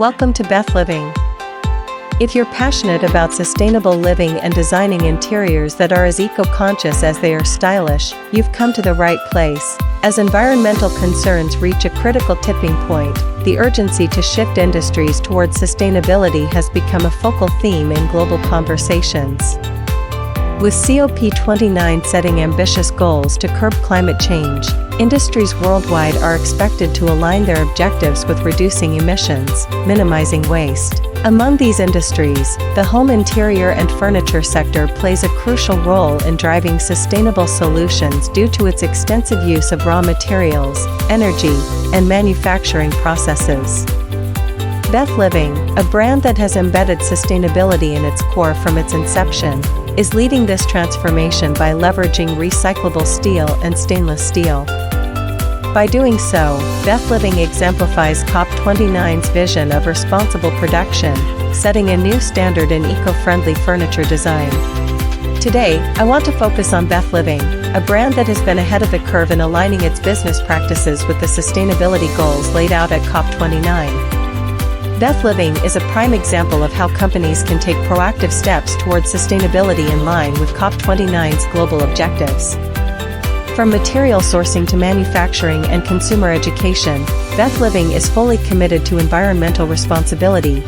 Welcome to Bethliving. If you're passionate about sustainable living and designing interiors that are as eco-conscious as they are stylish, you've come to the right place. As environmental concerns reach a critical tipping point, the urgency to shift industries towards sustainability has become a focal theme in global conversations. With COP29 setting ambitious goals to curb climate change, industries worldwide are expected to align their objectives with reducing emissions, minimizing waste. Among these industries, the home interior and furniture sector plays a crucial role in driving sustainable solutions due to its extensive use of raw materials, energy, and manufacturing processes. Bethliving, a brand that has embedded sustainability in its core from its inception, is leading this transformation by leveraging recyclable steel and stainless steel. By doing so, Bethliving exemplifies COP29’s vision of responsible production, setting a new standard in eco-friendly furniture design. Today, I want to focus on Bethliving, a brand that has been ahead of the curve in aligning its business practices with the sustainability goals laid out at COP29. Bethliving is a prime example of how companies can take proactive steps towards sustainability in line with COP29’s global objectives. From material sourcing to manufacturing and consumer education, Bethliving is fully committed to environmental responsibility,